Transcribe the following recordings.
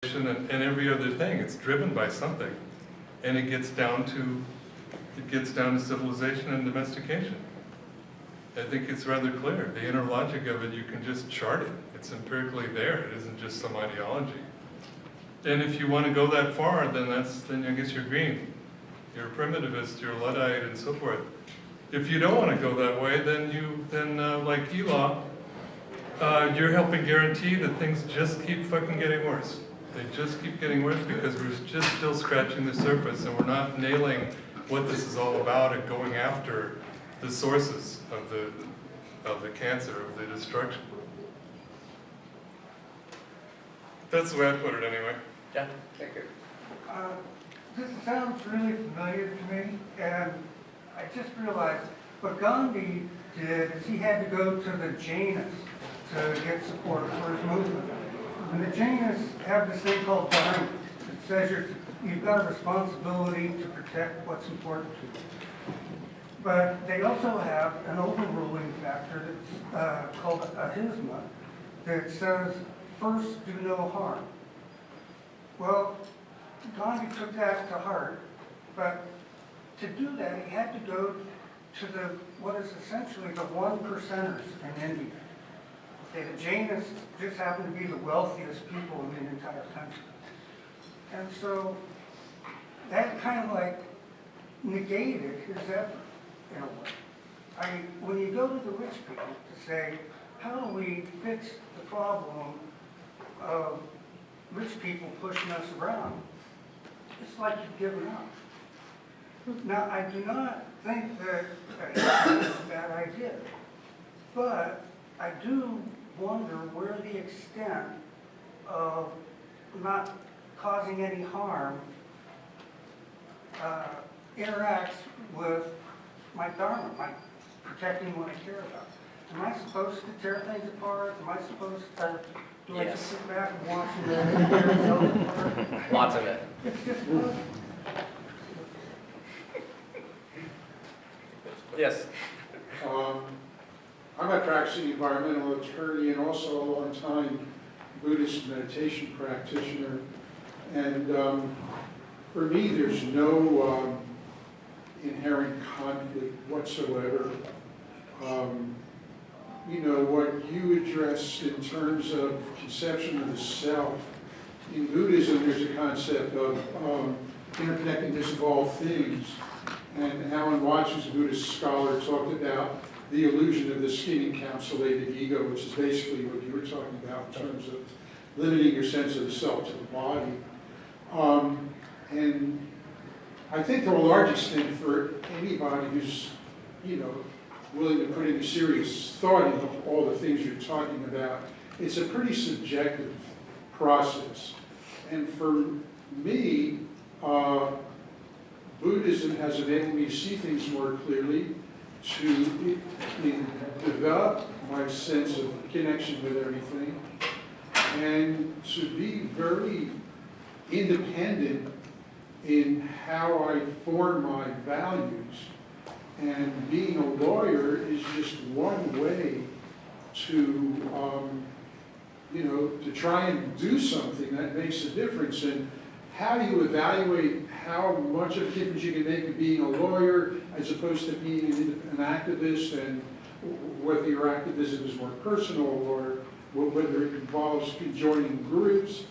and every other thing. It's driven by something, and it gets down to civilization and domestication. I think it's rather clear. The inner logic of it, you can just chart it. It's empirically there. It isn't just some ideology. And if you want to go that far, then I guess you're green. You're a primitivist, you're a Luddite, and so forth. If you don't want to go that way, then like Elon, you're helping guarantee that things just keep fucking getting worse. They just keep getting worse because we're just still scratching the surface, and we're not nailing what this is all about and going after the sources of the cancer, of the destruction. That's the way I put it anyway. Yeah, thank you. This sounds really familiar to me, and I just realized what Gandhi did is he had to go to the Jainas to get support for his movement. And the Jainas have this thing called dharma. It says you've got a responsibility to protect what's important to you. But they also have an overruling factor that's called ahisma that says, first, do no harm. Well, Gandhi took that to heart, but to do that, he had to go to what is essentially the 1%ers in India. Okay, the Jainas just happen to be the wealthiest people in the entire country. And so that kind of like negated his effort in a way. When you go to the rich people to say, how do we fix the problem of rich people pushing us around, it's like you've given up. Now, I do not think that is a bad idea, but I do wonder where the extent of not causing any harm interacts with my dharma, my protecting what I care about. Am I supposed to tear things apart? Am I supposed to, do I just sit back and watch them tear themselves apart? Lots of it. It's just fun. Yes. I'm a practicing environmental attorney and also a long-time Buddhist meditation practitioner. And for me, there's no inherent conflict whatsoever. You know, what you addressed in terms of conception of the self, in Buddhism, there's a concept of interconnectedness of all things. And Alan Watts, who's a Buddhist scholar, talked about the illusion of the skin-encapsulated ego, which is basically what you were talking about in terms of limiting your sense of the self to the body. And I think to a large extent for anybody who's, you know, willing to put any serious thought into all the things you're talking about, it's a pretty subjective process. And for me, Buddhism has enabled me to see things more clearly, to develop my sense of connection with everything, and to be very independent in how I form my values. And being a lawyer is just one way to, you know, to try and do something that makes a difference. And how do you evaluate how much of a difference you can make of being a lawyer as opposed to being an activist, and whether your activism is more personal or whether it involves joining groups?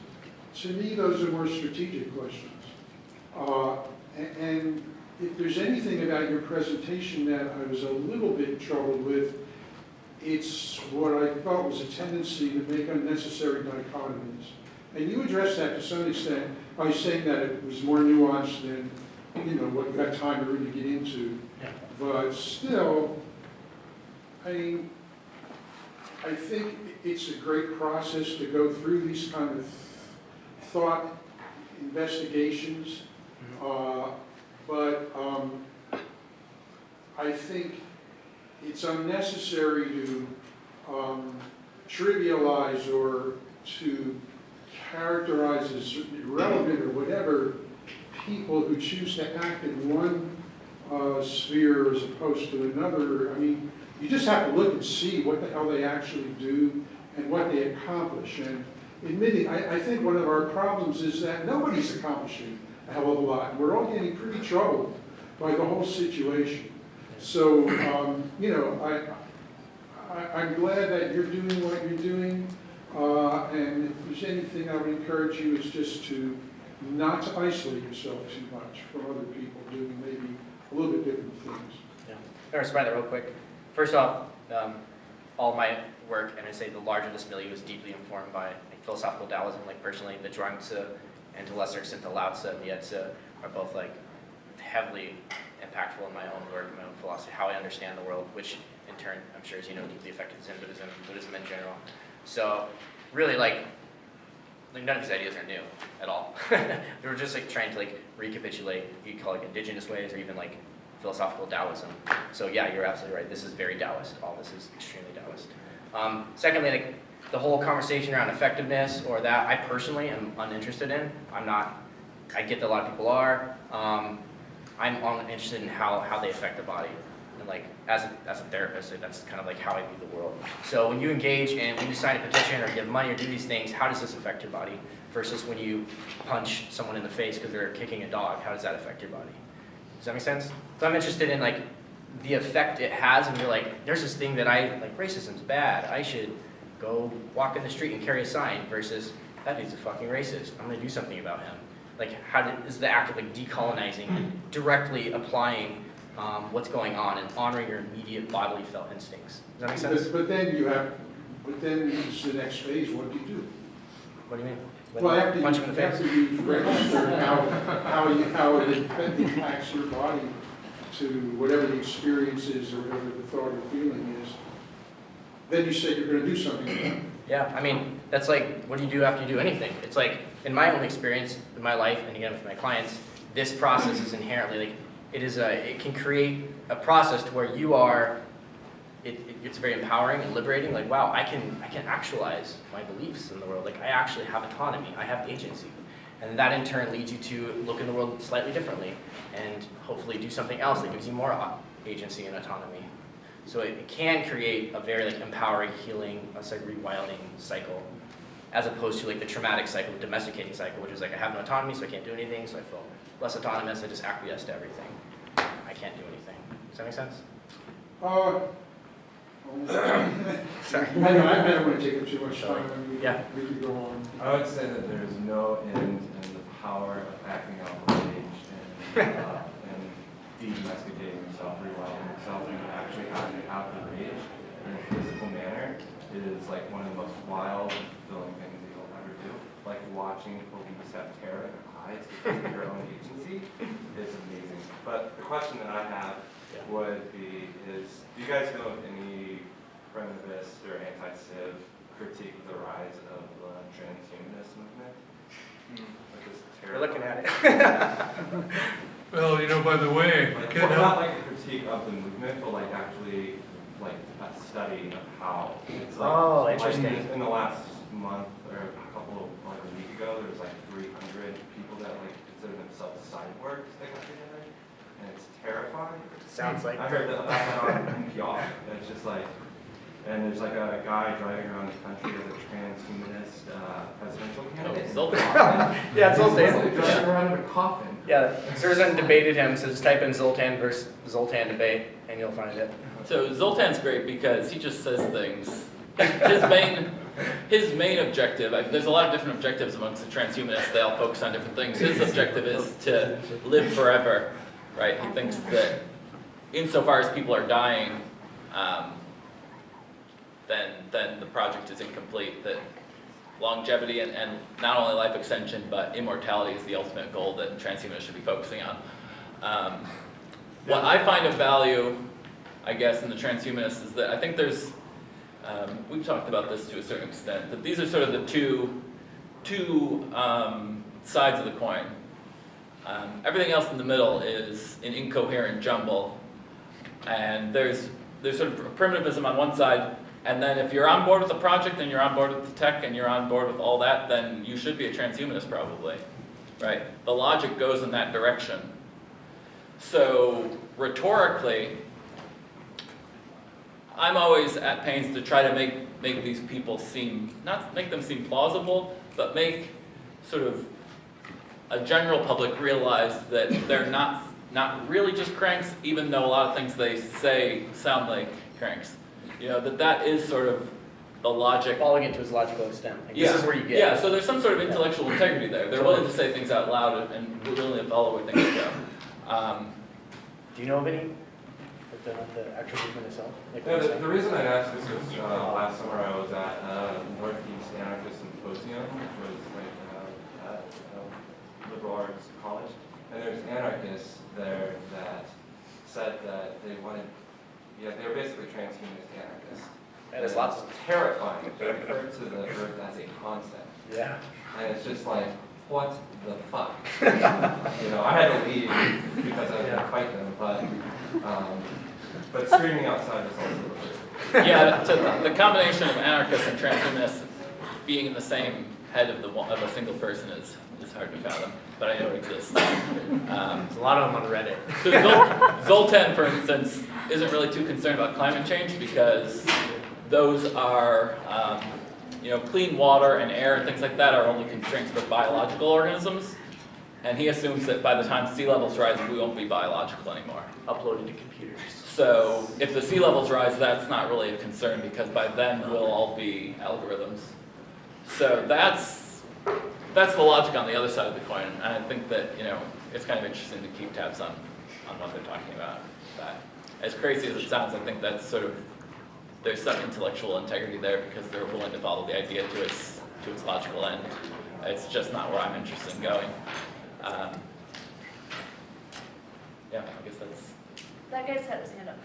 To me, those are more strategic questions. And if there's anything about your presentation that I was a little bit troubled with, it's what I felt was a tendency to make unnecessary dichotomies. And you addressed that to some extent by saying that it was more nuanced than, you know, what you had time to really get into. Yeah. But still, I mean, I think it's a great process to go through these kind of thought investigations. But I think it's unnecessary to trivialize or to characterize as irrelevant or whatever people who choose to act in one sphere as opposed to another. I mean, you just have to look and see what the hell they actually do and what they accomplish. And admitting, I think one of our problems is that nobody's accomplishing a hell of a lot. We're all getting pretty troubled by the whole situation. So, you know, I'm glad that you're doing what you're doing. And if there's anything I would encourage you is just to not to isolate yourself too much from other people doing maybe a little bit different things. Yeah. I'm gonna respond to that real quick. First off, all my work, and I say the larger this milieu, is deeply informed by like, philosophical Taoism. Like personally, the Zhuang Tzu and to a lesser extent the Lao Tzu and the Ye Tzu are both like heavily impactful in my own work, my own philosophy, how I understand the world, which in turn, I'm sure as you know, deeply affected Zen Buddhism, Buddhism in general. So really like none of these ideas are new at all. They were just like trying to like recapitulate, you could call it indigenous ways or even like philosophical Taoism. So yeah, you're absolutely right. This is very Taoist. All this is extremely Taoist. Secondly, like the whole conversation around effectiveness or that, I personally am uninterested in. I get that a lot of people are. I'm interested in how they affect the body. And like as a therapist, that's kind of like how I view the world. So when you engage in, when you sign a petition or give money or do these things, how does this affect your body? Versus when you punch someone in the face because they're kicking a dog, how does that affect your body? Does that make sense? So I'm interested in like the effect it has, and you're like, there's this thing that racism's bad. I should go walk in the street and carry a sign versus that dude's a fucking racist. I'm gonna do something about him. Like is the act of like decolonizing and directly applying what's going on and honoring your immediate bodily felt instincts. Does that make sense? But then it's the next phase. What do you do? What do you mean? Well, after Punch him in the face? you've registered how it impacts your body to whatever the experience is or whatever the thought or feeling is, then you say you're going to do something about it. Yeah, I mean, that's like, what do you do after you do anything? It's like, in my own experience, in my life, and again with my clients, this process is inherently, like, it can create a process to where you are, it's very empowering and liberating, like, wow, I can actualize my beliefs in the world, like, I actually have autonomy, I have agency. And that in turn leads you to look in the world slightly differently, and hopefully do something else that gives you more agency and autonomy. So it can create a very like empowering, healing, rewilding cycle, as opposed to like the traumatic cycle, the domesticating cycle, which is like I have no autonomy, so I can't do anything, so I feel less autonomous, I just acquiesce to everything. I can't do anything. Does that make sense? Sorry. I don't want to take up too much time. Yeah. We could go on. I would say that there's no end in the power of acting out rage and de-domesticating yourself, rewilding yourself, and actually acting out the rage in a physical manner. It is like one of the most wild, fulfilling things that you'll ever do. Like watching police have terror in their eyes because of your own agency is amazing. But the question that I have would be is, do you guys know of any primitivist or anti-civ critique of the rise of the transhumanist movement? We're looking at it. Well, you know, by the way, I can't Well, not help. like a critique of the movement, but like actually like a study of how it's like, Oh, interesting. Like in the last month or like a week ago, there was like 300 people that like consider themselves cyborgs that got together, and it's terrifying. Sounds like I heard that on NPR, and it's just like, and there's like a guy driving around the country as a transhumanist presidential candidate. Zoltan. Yeah, it's Zoltan. He's driving around in a coffin. Yeah, Zerzan debated him, so just type in Zoltan versus Zoltan debate, and you'll find it. So Zoltan's great because he just says things. His main objective, there's a lot of different objectives amongst the transhumanists, they all focus on different things. His objective is to live forever, right? He thinks that insofar as people are dying, then the project is incomplete, that longevity and not only life extension, but immortality is the ultimate goal that transhumanists should be focusing on. What I find of value, I guess, in the transhumanists is that I think there's, we've talked about this to a certain extent, that these are sort of the two sides of the coin. Everything else in the middle is an incoherent jumble, and there's sort of primitivism on one side, and then if you're on board with the project and you're on board with the tech and you're on board with all that, then you should be a transhumanist probably, right? The logic goes in that direction. So rhetorically, I'm always at pains to try to make make these people seem, not make them seem plausible, but make sort of a general public realize that they're not really just cranks, even though a lot of things they say sound like cranks. You know, that is sort of the logic. Following it to its logical extent. Like, Yeah. This is where you get. Yeah, so there's some sort of intellectual integrity there. They're willing to say things out loud and willing to follow where things go. Do you know of any? The actual movement itself? Like Yeah, what it's the reason I asked this was last summer I was at Northeast Anarchist Symposium, which was like at liberal arts college, and there's anarchists there that said that they wanted, they were basically transhumanist anarchists. Yeah, there's lots of terrifying. They refer to the earth as a concept, Yeah. and it's just like, what the fuck? You know, I had to leave because I was gonna fight them, but screaming outside is also the first. Yeah, the combination of anarchists and transhumanists being in the same head of a single person is hard to fathom, but I know it exists. There's a lot of them on Reddit. So Zoltan, for instance, isn't really too concerned about climate change because those are, clean water and air and things like that are only constraints for biological organisms. And he assumes that by the time sea levels rise, we won't be biological anymore. Uploaded to computers. So if the sea levels rise, that's not really a concern because by then we'll all be algorithms. So that's the logic on the other side of the coin. And I think that, it's kind of interesting to keep tabs on what they're talking about. But as crazy as it sounds, I think that's sort of, there's some intellectual integrity there because they're willing to follow the idea to its logical end. It's just not where I'm interested in going. Yeah, I guess that's... That guy's had his hand up.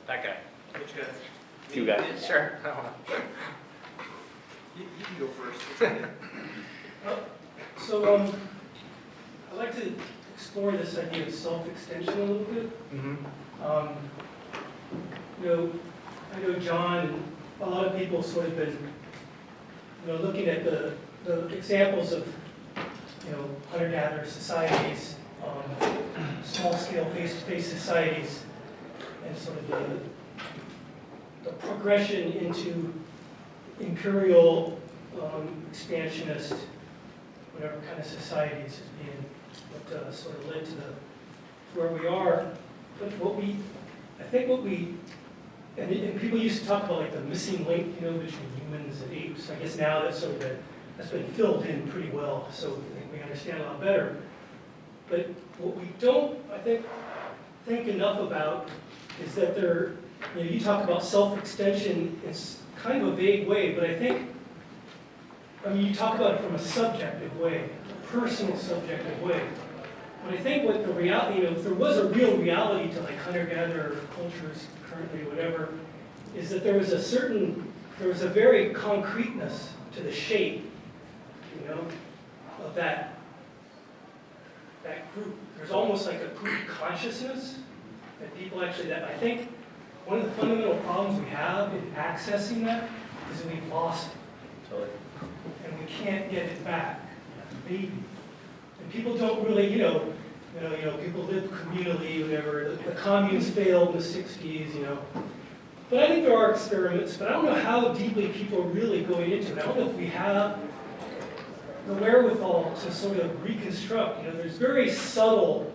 That guy. Which guys? Two guys. Sure. You can go first. So, I'd like to explore this idea of self-extension a little bit. Mm-hmm. I know John and a lot of people sort of been, looking at the examples of, hunter-gatherer societies, small-scale face-to-face societies, and sort of the progression into imperial, expansionist, whatever kind of societies as being what sort of led to where we are. But and people used to talk about like the missing link, between humans and apes. I guess now that's been filled in pretty well, so I think we understand a lot better. But what we don't, I think enough about is that you talk about self-extension in kind of a vague way, but you talk about it from a subjective way, a personal subjective way. But I think what the reality, if there was a real reality to like hunter-gatherer cultures currently, whatever, is that there was a very concreteness to the shape, of that group. There's almost like a group consciousness that people actually, that I think one of the fundamental problems we have in accessing that is that we've lost it. Totally. And we can't get it back. Maybe. And people don't really, people live communally, whatever. The communes failed in the 60s, But I think there are experiments, but I don't know how deeply people are really going into it. I don't know if we have the wherewithal to sort of reconstruct. There's very subtle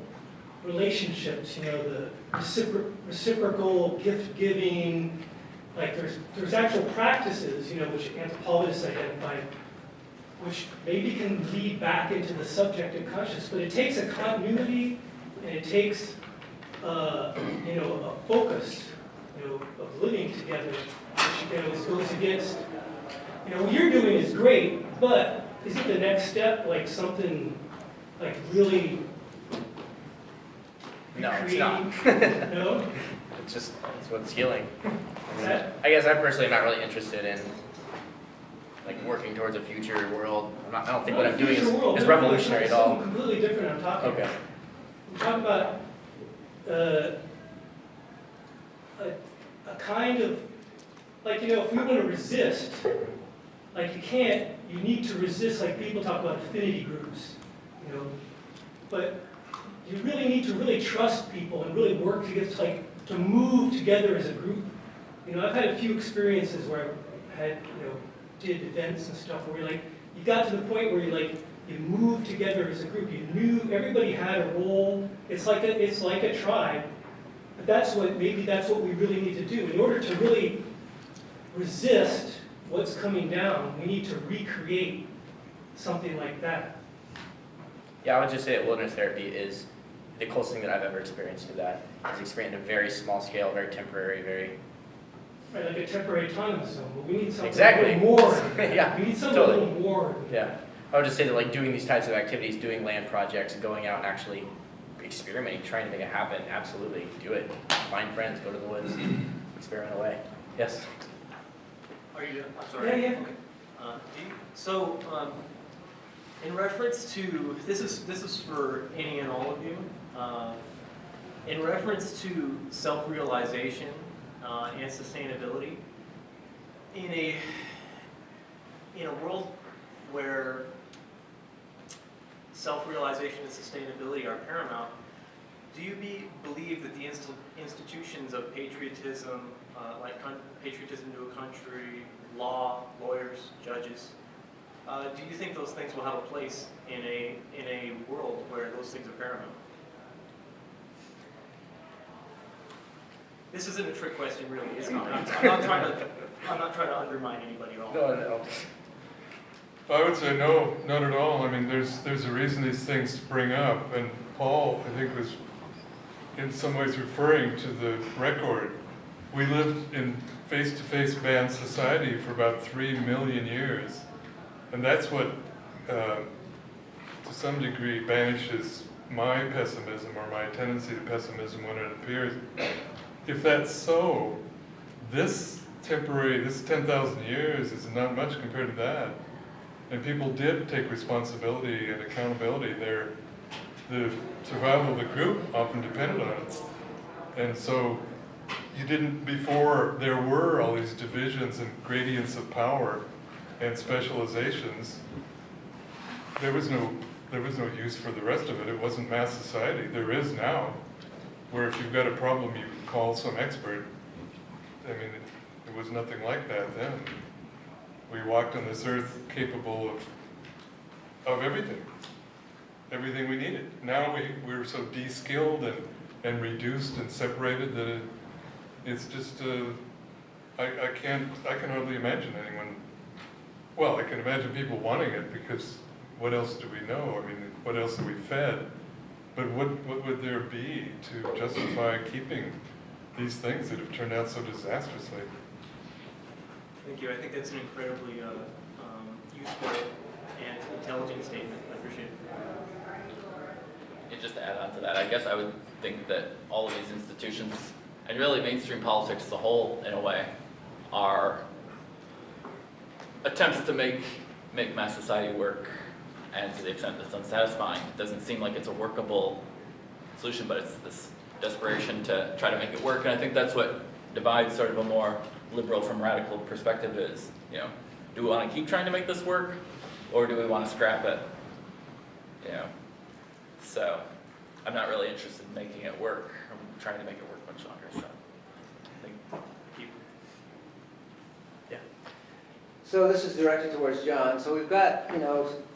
relationships, the reciprocal gift giving, like there's actual practices, which anthropologists identify, which maybe can lead back into the subjective conscious, but it takes a continuity and it takes a focus, of living together, which goes against, what you're doing is great, but isn't the next step like something like really No, it's not. No? It's what's healing. That- I guess I personally am not really interested in like working towards a future world. I don't think what I'm doing is revolutionary at all. Something completely different I'm talking about. Okay. I'm talking about a kind of, like, if we want to resist, like you need to resist, like people talk about affinity groups, but you really need to really trust people and really work together, to move together as a group. I've had a few experiences where had, did events and stuff where you got to the point where you moved together as a group. You knew everybody had a role. It's like a tribe. But maybe that's what we really need to do. In order to really resist what's coming down, we need to recreate something like that. Yeah, I would just say that wilderness therapy is the closest thing that I've ever experienced to that. It's experienced in a very small scale, very temporary, very... Right, like a temporary autonomous zone, but we need something Exactly. a little more. Yeah, We need something totally. a little more. Yeah. I would just say that doing these types of activities, doing land projects, going out and actually experimenting, trying to make it happen, absolutely, do it. Find friends, go to the woods, experiment away. Yes? Are you, I'm sorry. Yeah. So, in reference to, this is for any and all of you. In reference to self-realization and sustainability, in a world where self-realization and sustainability are paramount, do you believe that the institutions of patriotism, patriotism to a country, law, lawyers, judges, do you think those things will have a place in a world where those things are paramount? This isn't a trick question, really. It's not. I'm not trying to undermine anybody at all. No. I would say no, not at all. I mean, there's a reason these things spring up, and Paul, I think, was in some ways referring to the record. We lived in face-to-face band society for about 3 million years, and that's what, to some degree, banishes my pessimism or my tendency to pessimism when it appears. If that's so, this 10,000 years is not much compared to that. And people did take responsibility and accountability. The survival of the group often depended on it. And so you didn't, before there were all these divisions and gradients of power and specializations, there was no use for the rest of it. It wasn't mass society. There is now, where if you've got a problem, you call some expert. I mean, it was nothing like that then. We walked on this earth capable of everything we needed. Now we're so de-skilled and reduced and separated that it's just, I can hardly imagine anyone, well, I can imagine people wanting it because what else do we know? I mean, what else are we fed? But what would there be to justify keeping these things that have turned out so disastrously? Thank you. I think that's an incredibly useful and intelligent statement. I appreciate it. And just to add on to that, I guess I would think that all of these institutions, and really mainstream politics as a whole, in a way, are attempts to make mass society work, and to the extent that's unsatisfying. It doesn't seem like it's a workable solution, but it's this desperation to try to make it work, and I think that's what divides sort of a more liberal from radical perspective is, do we want to keep trying to make this work, or do we want to scrap it? So I'm not really interested in making it work. I'm trying to make it work much longer. So I think Yeah. So this is directed towards John. So we've got,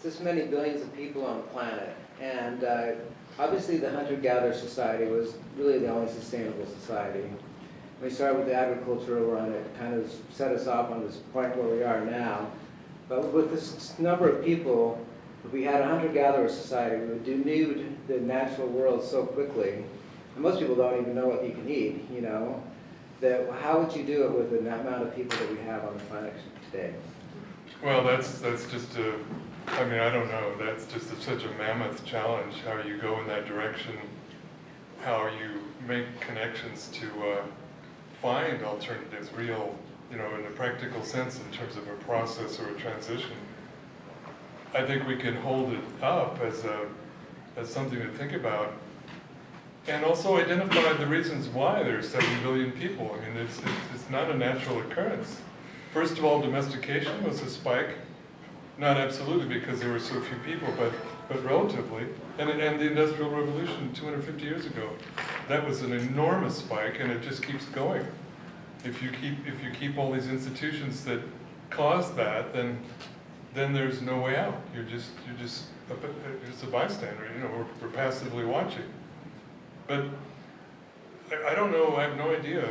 this many billions of people on the planet, and obviously the hunter-gatherer society was really the only sustainable society. We started with the agricultural run, it kind of set us off on this point where we are now. But with this number of people, if we had a hunter-gatherer society, we would denude the natural world so quickly. And most people don't even know what you can eat, that how would you do it with the amount of people that we have on the planet today? Well, that's just I don't know, that's just such a mammoth challenge, how you go in that direction, how you make connections to find alternatives, real, in a practical sense in terms of a process or a transition. I think we can hold it up as something to think about, and also identify the reasons why there's 7 billion people. I mean, it's not a natural occurrence. First of all, domestication was a spike, not absolutely because there were so few people, but relatively. And the Industrial Revolution 250 years ago, that was an enormous spike, and it just keeps going. If you keep all these institutions that caused that, then there's no way out. You're just a bystander. You know, we're passively watching. But I don't know. I have no idea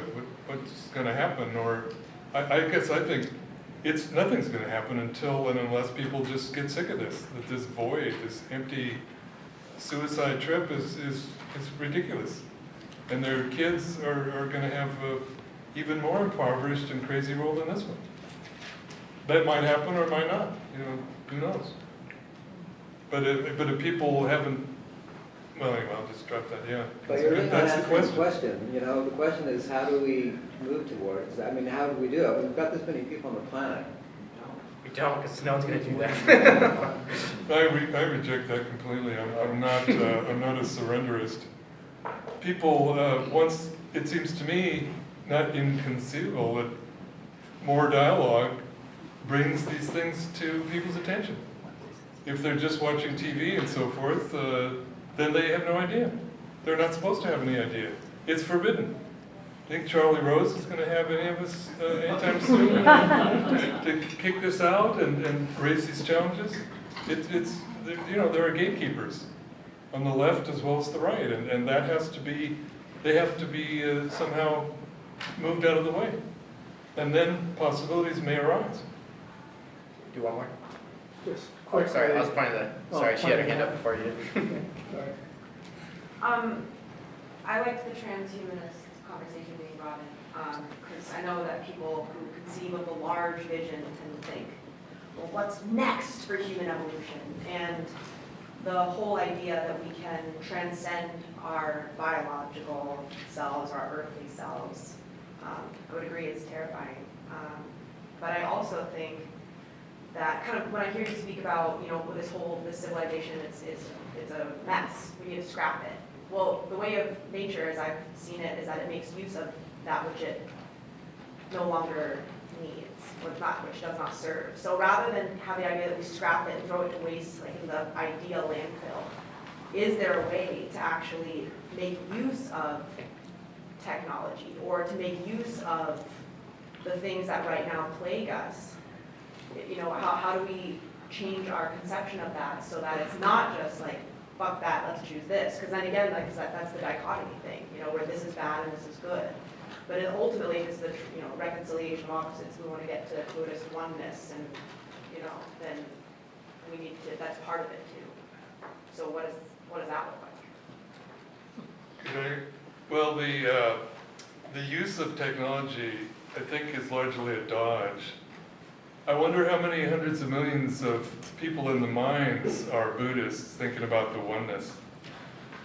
what's going to happen. Or I guess I think nothing's going to happen until and unless people just get sick of this. That this void, this empty suicide trip is ridiculous, and their kids are going to have a even more impoverished and crazy world than this one. That might happen or might not. You know, who knows? But if people haven't, well, anyway, I'll just drop that. Yeah, But you're really not that's the answering the question. question. You know, the question is, how do we move towards, I mean, how do we do it? We've got this many people on the planet. We don't, because no one's gonna do that. I reject that completely. I'm not a surrenderist. People, once, it seems to me, not inconceivable that more dialogue brings these things to people's attention. If they're just watching TV and so forth, then they have no idea. They're not supposed to have any idea. It's forbidden. Think Charlie Rose is going to have any of us anytime soon to kick this out and raise these challenges? It's you know, there are gatekeepers on the left as well as the right, and that has to be, they have to be somehow moved out of the way. And then possibilities may arise. Do one more? Just Oh, quick. sorry, I was pointing the, sorry, she had her hand up before you did. Sorry. I liked the transhumanist conversation being brought in, because I know that people who conceive of a large vision tend to think, well, what's next for human evolution? And the whole idea that we can transcend our biological selves, our earthly selves, I would agree is terrifying. But I also think that kind of when I hear you speak about, you know, this civilization, it's a mess. We need to scrap it. Well, the way of nature, as I've seen it, is that it makes use of that which it no longer needs, which does not serve. So rather than have the idea that we scrap it and throw it to waste, like in the ideal landfill, is there a way to actually make use of technology, or to make use of the things that right now plague us? You know, how do we change our conception of that so that it's not just like, fuck that, let's choose this? Because then again, like that's the dichotomy thing, you know, where this is bad and this is good. But it ultimately is the, you know, reconciliation of opposites. We want to get to Buddhist oneness, and, you know, then we need to, that's part of it too. So what does that look like? Okay. Well, the use of technology, I think, is largely a dodge. I wonder how many hundreds of millions of people in the minds are Buddhists thinking about the oneness.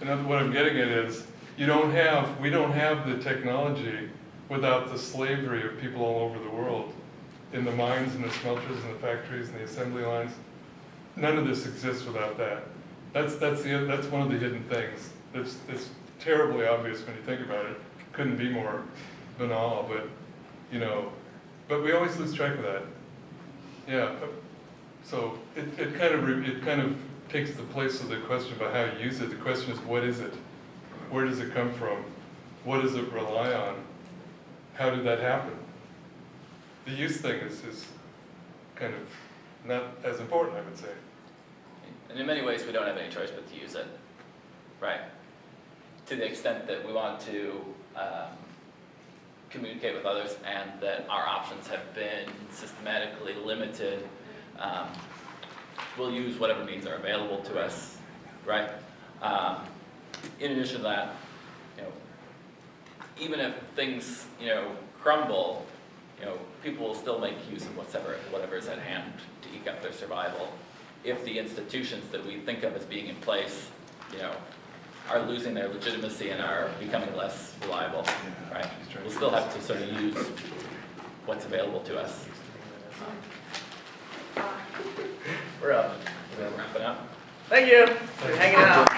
And what I'm getting at is, we don't have the technology without the slavery of people all over the world, in the mines and the smelters and the factories and the assembly lines. None of this exists without that. That's one of the hidden things. It's terribly obvious when you think about it. Couldn't be more banal, but you know, but we always lose track of that. Yeah. So it kind of takes the place of the question about how you use it. The question is, what is it? Where does it come from? What does it rely on? How did that happen? The use thing is kind of not as important, I would say. And in many ways, we don't have any choice but to use it, right? To the extent that we want to communicate with others and that our options have been systematically limited, we'll use whatever means are available to us, right? In addition to that, you know, even if things, you know, crumble, you know, people will still make use of whatever is at hand to eke up their survival. If the institutions that we think of as being in place, you know, are losing their legitimacy and are becoming less reliable, right? We'll still have to sort of use what's available to us. We're up. We're wrapping up. Thank you for hanging out.